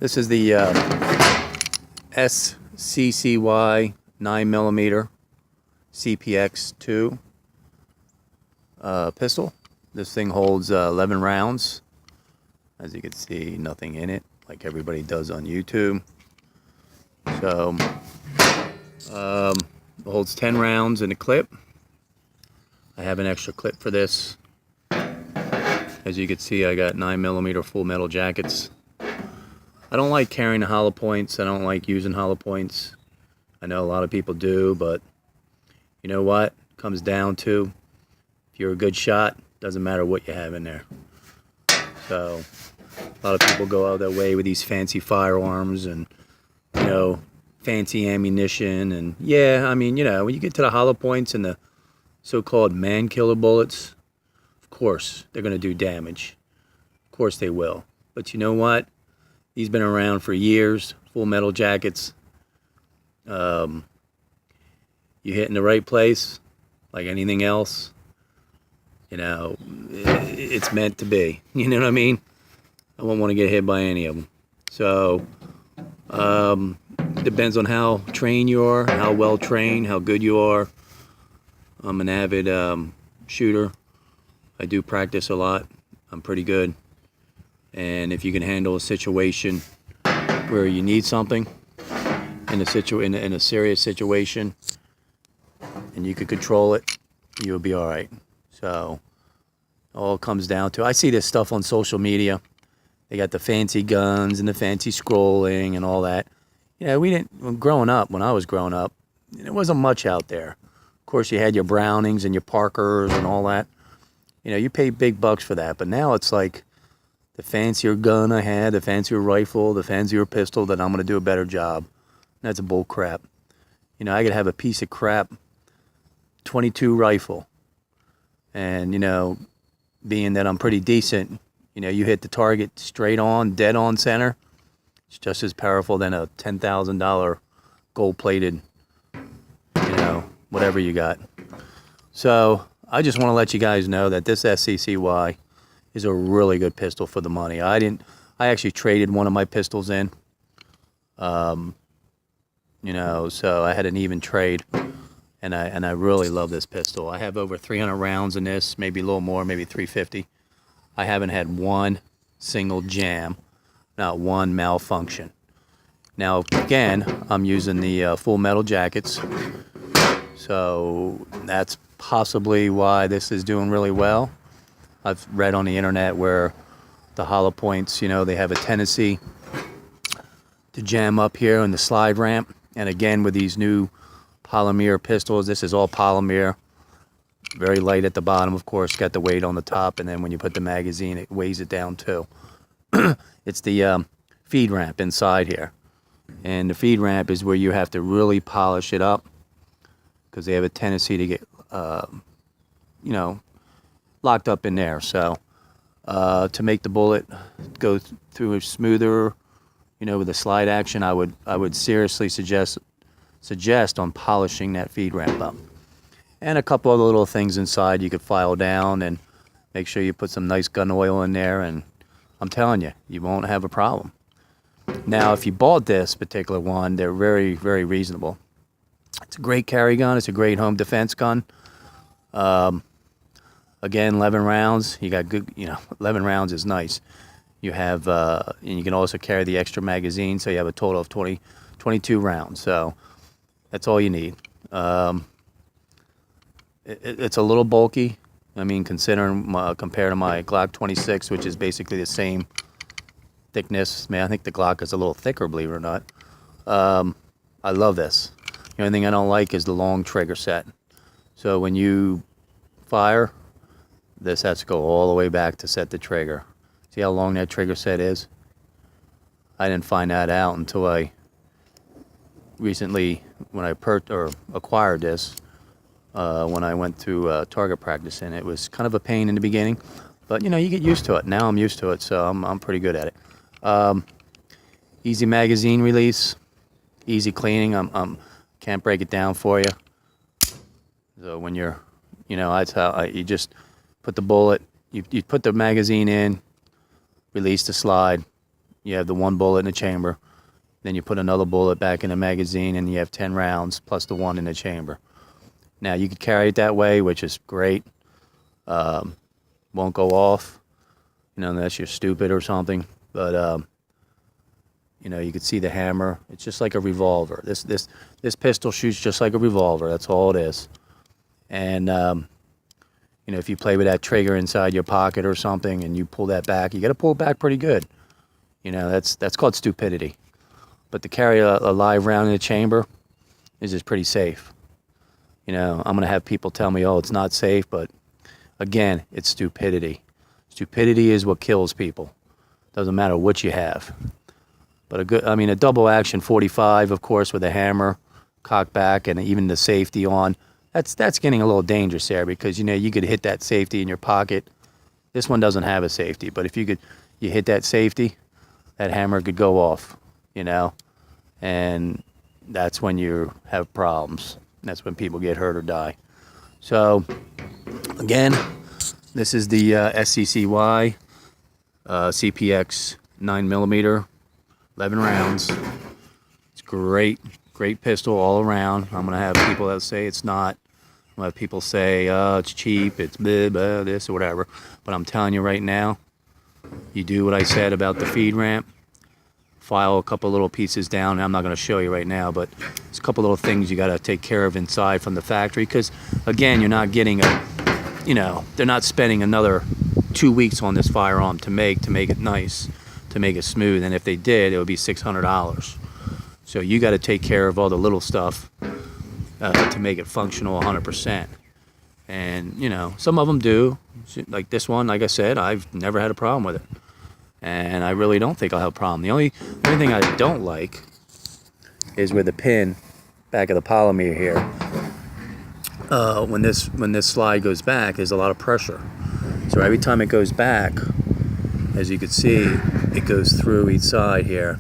This is the SCCY 9mm CPX-2 pistol. This thing holds 11 rounds. As you can see, nothing in it, like everybody does on YouTube. So, it holds 10 rounds in a clip. I have an extra clip for this. As you can see, I got 9mm full metal jackets. I don't like carrying the hollow points. I don't like using hollow points. I know a lot of people do, but you know what? It comes down to, if you're a good shot, doesn't matter what you have in there. So a lot of people go out their way with these fancy firearms and, you know, fancy ammunition. And yeah, I mean, you know, when you get to the hollow points and the so-called man killer bullets, of course they're going to do damage. Of course they will. But you know what? These been around for years. Full metal jackets. You hit in the right place, like anything else, you know, it's meant to be. You know what I mean? I won't want to get hit by any of them. So, depends on how trained you are, how well trained, how good you are. I'm an avid shooter. I do practice a lot. I'm pretty good. And if you can handle a situation where you need something in a serious situation, and you can control it, you'll be all right. So all it comes down to, I see this stuff on social media. They got the fancy guns and the fancy scrolling and all that. You know, when I was growing up, there wasn't much out there. Of course, you had your Brownings and your Parkers and all that. You know, you pay big bucks for that. But now it's like, the fancier gun I had, the fancier rifle, the fancier pistol, that I'm going to do a better job. That's bull crap. You know, I could have a piece of crap 22 rifle. And, you know, being that I'm pretty decent, you know, you hit the target straight on, dead on center. It's just as powerful than a $10,000 gold-plated, you know, whatever you got. So I just want to let you guys know that this SCCY is a really good pistol for the money. I actually traded one of my pistols in. You know, so I had an even trade, and I really love this pistol. I have over 300 rounds in this, maybe a little more, maybe 350. I haven't had one single jam, not one malfunction. Now, again, I'm using the full metal jackets, so that's possibly why this is doing really well. I've read on the internet where the hollow points, you know, they have a tendency to jam up here in the slide ramp. And again, with these new polymer pistols, this is all polymer. Very light at the bottom, of course, got the weight on the top. And then when you put the magazine, it weighs it down too. It's the feed ramp inside here. And the feed ramp is where you have to really polish it up, because they have a tendency to get, you know, locked up in there. So to make the bullet go through smoother, you know, with the slide action, I would seriously suggest on polishing that feed ramp up. And a couple other little things inside you could file down, and make sure you put some nice gun oil in there, and I'm telling you, you won't have a problem. Now, if you bought this particular one, they're very, very reasonable. It's a great carry gun. It's a great home defense gun. Again, 11 rounds. You got good, you know, 11 rounds is nice. You have, and you can also carry the extra magazine, so you have a total of 22 rounds. So that's all you need. It's a little bulky. I mean, considering compared to my Glock 26, which is basically the same thickness. Man, I think the Glock is a little thicker, believe it or not. I love this. The only thing I don't like is the long trigger set. So when you fire, this has to go all the way back to set the trigger. See how long that trigger set is? I didn't find that out until I recently, when I acquired this, when I went through target practice, and it was kind of a pain in the beginning, but you know, you get used to it. Now I'm used to it, so I'm pretty good at it. Easy magazine release, easy cleaning. Can't break it down for you. So when you're, you know, that's how you just put the bullet, you put the magazine in, release the slide, You have the 1 bullet in the chamber. Then you put another bullet back in the magazine, and you have 10 rounds plus the 1 in the chamber. Now, you could carry it that way, which is great. Won't go off, unless you're stupid or something. But, you could see the hammer. It's just like a revolver. This pistol shoots just like a revolver. That's all it is. And, if you play with that trigger inside your pocket or something and you pull that back, you got to pull it back pretty good. That's called stupidity. But to carry a live round in the chamber is just pretty safe. I'm going to have people tell me, oh, it's not safe, but again, it's stupidity. Stupidity is what kills people. Doesn't matter what you have. But a double action 45, of course, with a hammer, cock back, and even the safety on, that's getting a little dangerous there, because you could hit that safety in your pocket. This one doesn't have a safety, but if you hit that safety, that hammer could go off, and that's when you have problems. That's when people get hurt or die. So, again, this is the SCCY CPX 9mm, 11 rounds. It's great pistol all around. I'm gonna have people that say it's not. I'm gonna have people say, it's cheap, it's blah, blah, this or whatever. But I'm telling you right now, you do what I said about the feed ramp. File a couple little pieces down. I'm not going to show you right now, but there's a couple little things you got to take care of inside from the factory, because again, you're not getting they're not spending another 2 weeks on this firearm to make it nice, to make it smooth. And if they did, it would be $600. So you got to take care of all the little stuff to make it functional 100%. And some of them do, like this one. Like I said, I've never had a problem with it. And I really don't think I'll have a problem. The only thing I don't like is where the pin back of the polymer here. When this slide goes back, there's a lot of pressure. So every time it goes back, as you can see, it goes through each side here.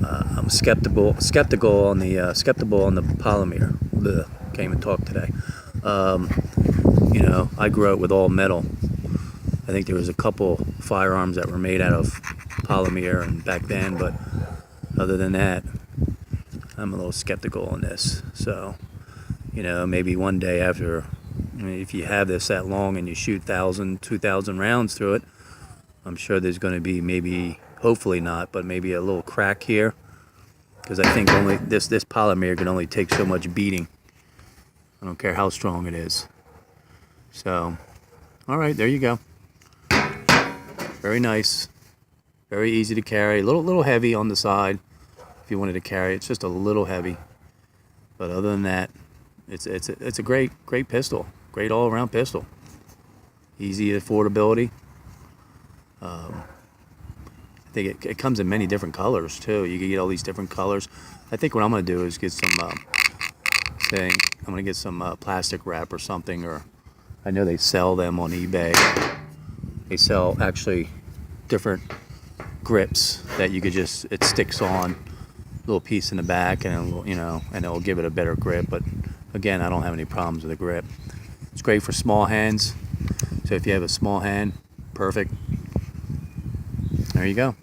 I'm skeptical on the polymer. Ugh, can't even talk today. I grew up with all metal. I think there was a couple firearms that were made out of polymer and back then, but other than that, I'm a little skeptical on this. So, maybe one day if you have this that long and you shoot 1,000, 2,000 rounds through it, I'm sure there's going to be hopefully not, but maybe a little crack here, because I think only this polymer can only take so much beating. I don't care how strong it is. So, all right, there you go. Very nice, very easy to carry. A little heavy on the side if you wanted to carry. It's just a little heavy, but other than that, it's a great pistol, great all around pistol. Easy affordability. I think it comes in many different colors too. You can get all these different colors. I think what I'm gonna do is get some I'm gonna get some plastic wrap or something, or I know they sell them on eBay. They sell actually different grips that you could it sticks on, a little piece in the back, and it'll give it a better grip. But again, I don't have any problems with the grip. It's great for small hands. So if you have a small hand, perfect. There you go.